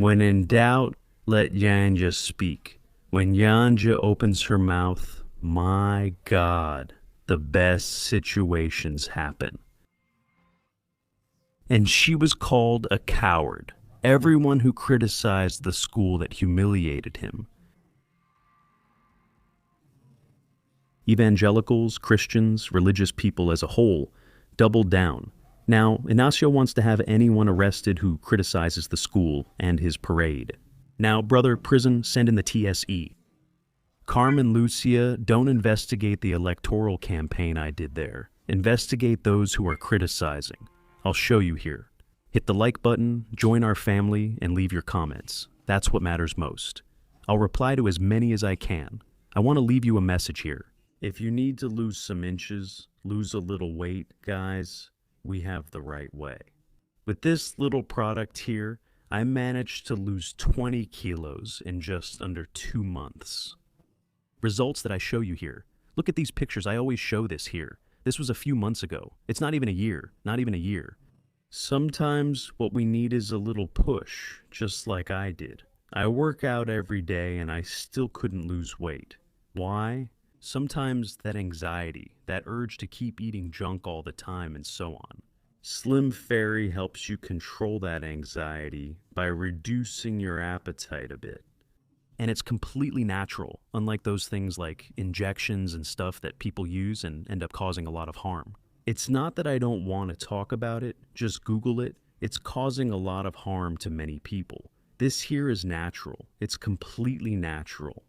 When in doubt, let Janja speak. When Janja opens her mouth, my God, the best situations happen. And she was called a coward. Everyone who criticized the school that humiliated him. Evangelicals, Christians, religious people as a whole doubled down. Now, Inácio wants to have anyone arrested who criticizes the school and his parade. Now, brother, prison, send in the TSE. Carmen Lucia, don't investigate the electoral campaign I did there. Investigate those who are criticizing. I'll show you here. Hit the like button, join our family, and leave your comments. That's what matters most. I'll reply to as many as I can. I want to leave you a message here. If you need to lose some inches, lose a little weight, guys, we have the right way. With this little product here, I managed to lose 20 kilos in just under 2 months. Results that I show you here. Look at these pictures. I always show this here. This was a few months ago. It's not even a year. Not even a year. Sometimes what we need is a little push, just like I did. I work out every day and I still couldn't lose weight. Why? Sometimes that anxiety, that urge to keep eating junk all the time and so on. Slim Fairy helps you control that anxiety by reducing your appetite a bit. And it's completely natural, unlike those things like injections and stuff that people use and end up causing a lot of harm. It's not that I don't want to talk about it, just Google it. It's causing a lot of harm to many people. This here is natural. It's completely natural.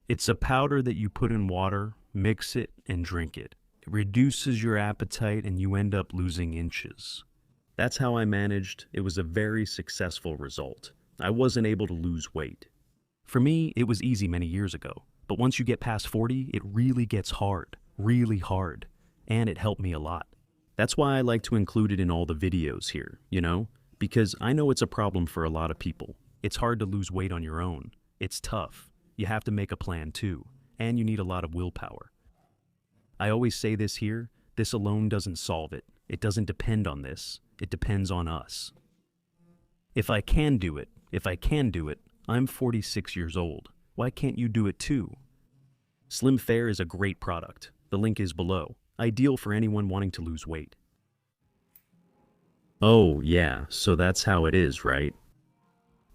It's a powder that you put in water, mix it, and drink it. It reduces your appetite and you end up losing inches. That's how I managed. It was a very successful result. I wasn't able to lose weight. For me, it was easy many years ago. But once you get past 40, it really gets hard. Really hard. And it helped me a lot. That's why I like to include it in all the videos here, you know? Because I know it's a problem for a lot of people. It's hard to lose weight on your own. It's tough. You have to make a plan too. And you need a lot of willpower. I always say this here, this alone doesn't solve it. It doesn't depend on this. It depends on us. If I can do it, I'm 46 years old. Why can't you do it too? Slim Fair is a great product. The link is below. Ideal for anyone wanting to lose weight. Oh yeah, so that's how it is, right?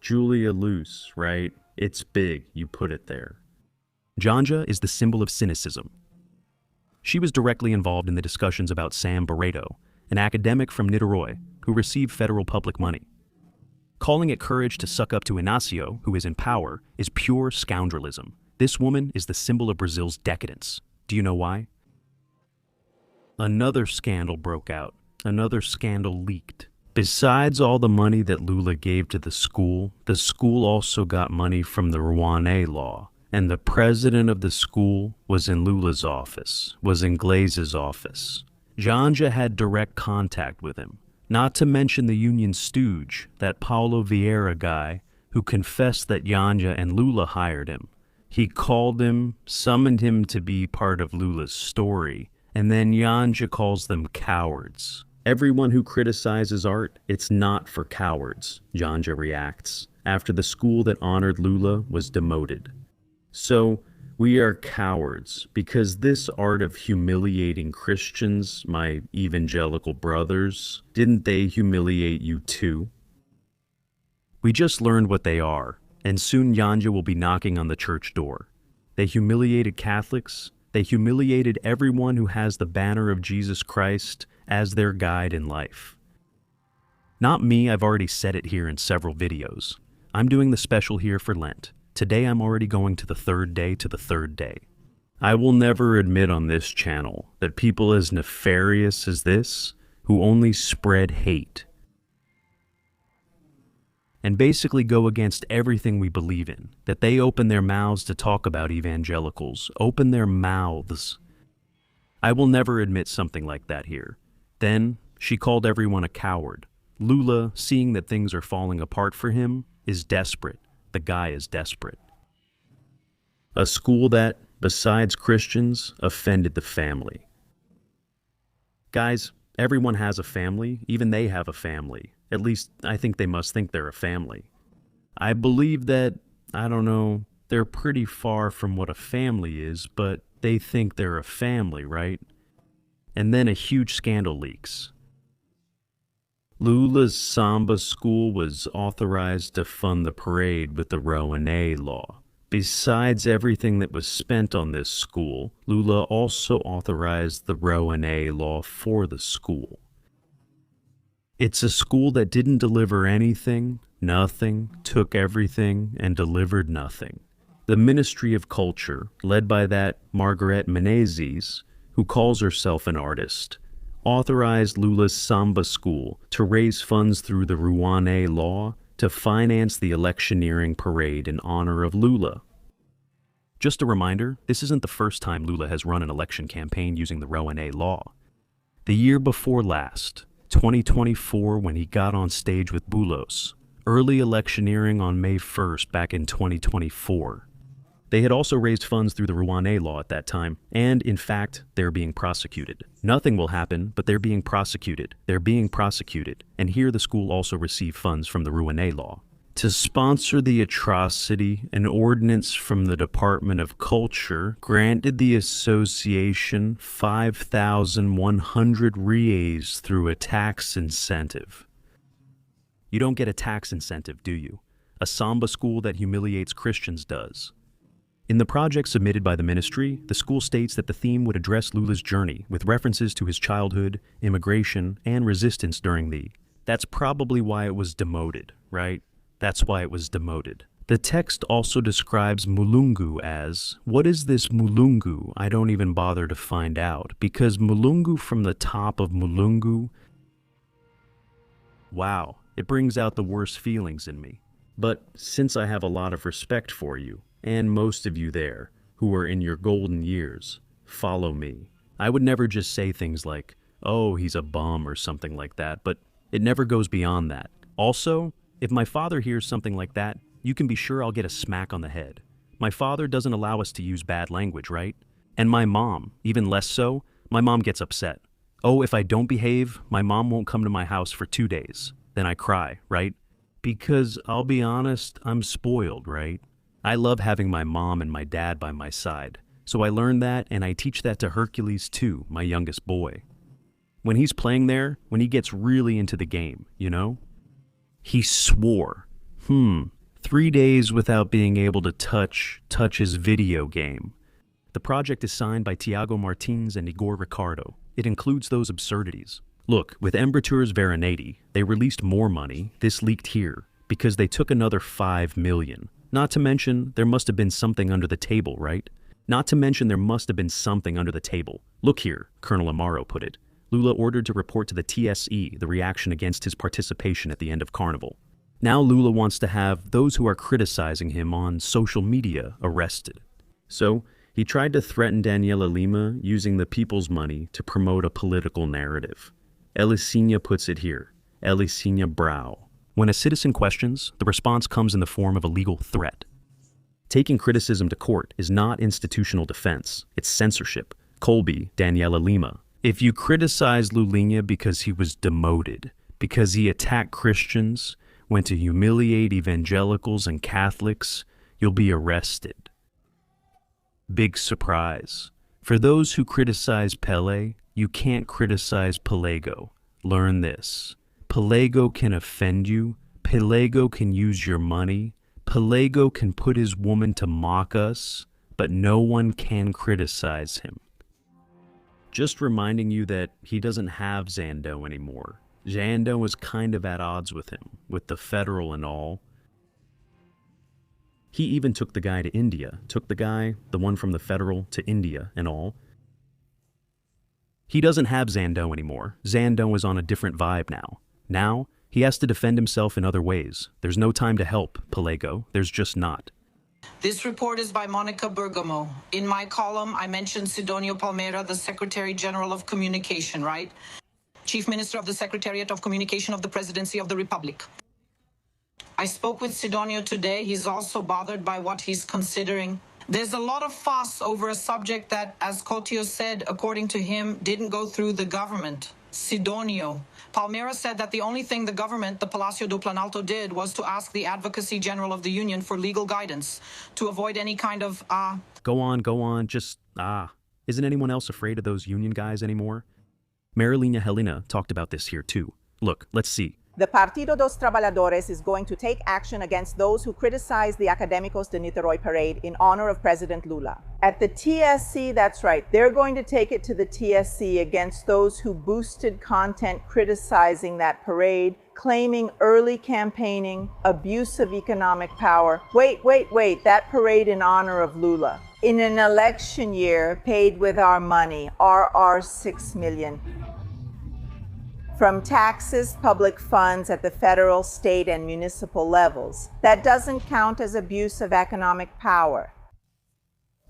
Julia Luce, right? It's big, you put it there. Janja is the symbol of cynicism. She was directly involved in the discussions about Samba, an academic from Niterói who received federal public money. Calling it courage to suck up to Inácio, who is in power, is pure scoundrelism. This woman is the symbol of Brazil's decadence. Do you know why? Another scandal broke out. Another scandal leaked. Besides all the money that Lula gave to the school also got money from the Rouanet law. And the president of the school was in Lula's office, was in Glaze's office. Janja had direct contact with him. Not to mention the union stooge, that Paulo Vieira guy, who confessed that Janja and Lula hired him. He called him, summoned him to be part of Lula's story, and then Janja calls them cowards. Everyone who criticizes art, it's not for cowards, Janja reacts, after the school that honored Lula was demoted. So, we are cowards because this art of humiliating Christians, my evangelical brothers, didn't they humiliate you too? We just learned what they are, and soon Janja will be knocking on the church door. They humiliated Catholics. They humiliated everyone who has the banner of Jesus Christ as their guide in life. Not me, I've already said it here in several videos. I'm doing the special here for Lent. Today I'm already going to the third day. I will never admit on this channel that people as nefarious as this, who only spread hate, and basically go against everything we believe in, that they open their mouths to talk about evangelicals, open their mouths. I will never admit something like that here. Then, she called everyone a coward. Lula, seeing that things are falling apart for him, is desperate. The guy is desperate. A school that, besides Christians, offended the family. Guys, everyone has a family. Even they have a family. At least, I think they must think they're a family. I believe that, I don't know, they're pretty far from what a family is, but they think they're a family, right? And then a huge scandal leaks. Lula's Samba school was authorized to fund the parade with the Rouanet law. Besides everything that was spent on this school, Lula also authorized the Rouanet law for the school. It's a school that didn't deliver anything, nothing, took everything, and delivered nothing. The Ministry of Culture, led by that Margaret Menezes, who calls herself an artist, authorized Lula's Samba school to raise funds through the Rouanet law to finance the electioneering parade in honor of Lula. Just a reminder, this isn't the first time Lula has run an election campaign using the Rouanet law. The year before last, 2024, when he got on stage with Bulos, early electioneering on May 1st back in 2024. They had also raised funds through the Rouanet law at that time, and in fact, they're being prosecuted. Nothing will happen, but they're being prosecuted. They're being prosecuted, and here the school also received funds from the Rouanet law. To sponsor the atrocity, an ordinance from the Department of Culture granted the association 5,100 reais through a tax incentive. You don't get a tax incentive, do you? A Samba school that humiliates Christians does. In the project submitted by the ministry, the school states that the theme would address Lula's journey with references to his childhood, immigration, and resistance during the... That's probably why it was demoted, right? That's why it was demoted. The text also describes Mulungu as, what is this Mulungu? I don't even bother to find out, because Mulungu from the top of Mulungu... Wow, it brings out the worst feelings in me. But since I have a lot of respect for you, and most of you there, who are in your golden years, follow me. I would never just say things like, oh, he's a bum or something like that, but it never goes beyond that. Also, if my father hears something like that, you can be sure I'll get a smack on the head. My father doesn't allow us to use bad language, right? And my mom, even less so, my mom gets upset. Oh, if I don't behave, my mom won't come to my house for 2 days. Then I cry, right? Because I'll be honest, I'm spoiled, right? I love having my mom and my dad by my side, so I learned that and I teach that to Hercules too, my youngest boy. When he's playing there, when he gets really into the game, you know? He swore, 3 days without being able to touch his video game. The project is signed by Tiago Martins and Igor Ricardo. It includes those absurdities. Look, with Embratures Veronati, they released more money, this leaked here, because they took another 5 million. Not to mention, there must have been something under the table, right? Not to mention, there must have been something under the table. Look here, Colonel Amaro put it. Lula ordered to report to the TSE the reaction against his participation at the end of Carnival. Now Lula wants to have those who are criticizing him on social media arrested. So, he tried to threaten Daniela Lima using the people's money to promote a political narrative. Elisinha puts it here, Elisinha Brau. When a citizen questions, the response comes in the form of a legal threat. Taking criticism to court is not institutional defense, it's censorship. Colby, Daniela Lima. If you criticize Lulinha because he was demoted, because he attacked Christians, went to humiliate evangelicals and Catholics, you'll be arrested. Big surprise. For those who criticize Pele, you can't criticize Pelego. Learn this. Pelego can offend you, Pelego can use your money, Pelego can put his woman to mock us, but no one can criticize him. Just reminding you that he doesn't have Zando anymore. Zando is kind of at odds with him, with the federal and all. He even took the guy to India, the one from the federal, to India and all. He doesn't have Zando anymore. Zando is on a different vibe now. Now, he has to defend himself in other ways. There's no time to help, Pelego. There's just not. This report is by Monica Bergamo. In my column, I mentioned Sidonio Palmeira, the Secretary General of Communication, right? Chief Minister of the Secretariat of Communication of the Presidency of the Republic. I spoke with Sidonio today. He's also bothered by what he's considering. There's a lot of fuss over a subject that, as Cotio said, according to him, didn't go through the government. Sidonio Palmera said that the only thing the government, the Palacio do Planalto, did was to ask the Advocacy General of the Union for legal guidance to avoid any kind of, Go on, just, Isn't anyone else afraid of those union guys anymore? Marilena Helena talked about this here too. Look, let's see. The Partido dos Trabajadores is going to take action against those who criticize the Académicos de Niterói parade in honor of President Lula. At the TSC, that's right, they're going to take it to the TSC against those who boosted content criticizing that parade, claiming early campaigning, abuse of economic power. Wait, that parade in honor of Lula. In an election year paid with our money, RR 6 million. From taxes, public funds at the federal, state, and municipal levels. That doesn't count as abuse of economic power.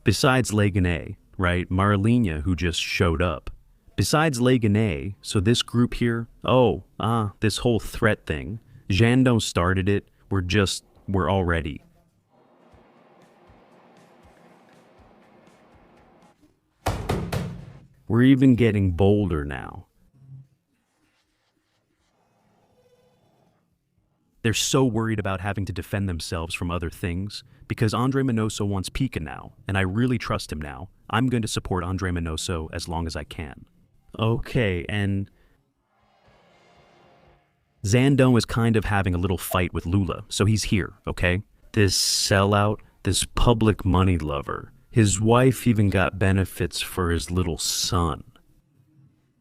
Besides Legané, right, Marilena who just showed up. Besides Legané, so this group here, this whole threat thing, Janja started it, we're all ready. We're even getting bolder now. They're so worried about having to defend themselves from other things because Andre Manoso wants Pica now, and I really trust him now. I'm going to support Andre Manoso as long as I can. Okay, and Janja is kind of having a little fight with Lula, so he's here, okay? This sellout, this public money lover. His wife even got benefits for his little son.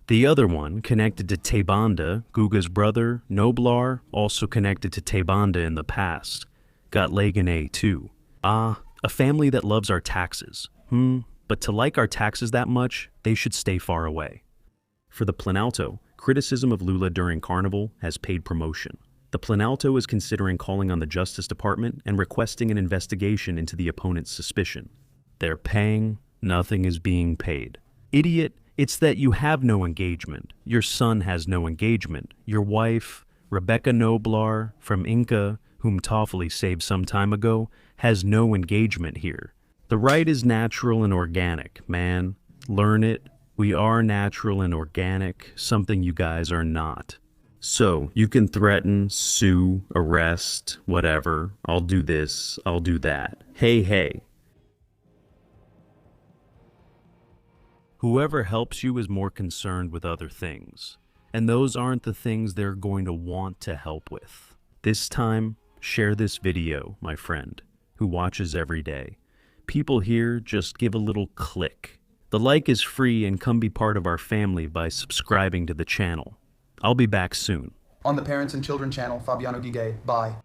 The other one, connected to Tebanda, Guga's brother, Noblar, also connected to Tebanda in the past, got Legané too. A family that loves our taxes. But to like our taxes that much, they should stay far away. For the Planalto, criticism of Lula during Carnival has paid promotion. The Planalto is considering calling on the Justice Department and requesting an investigation into the opponent's suspicion. They're paying, nothing is being paid. Idiot. It's that you have no engagement. Your son has no engagement. Your wife, Rebecca Noblar from Inca, whom Toffoli saved some time ago, has no engagement here. The right is natural and organic, man. Learn it. We are natural and organic, something you guys are not. So, you can threaten, sue, arrest, whatever. I'll do this, I'll do that. Hey. Whoever helps you is more concerned with other things, and those aren't the things they're going to want to help with. This time, share this video, my friend, who watches every day. People here just give a little click. The like is free and come be part of our family by subscribing to the channel. I'll be back soon. On the Parents and Children channel, Fabiano Gigay. Bye.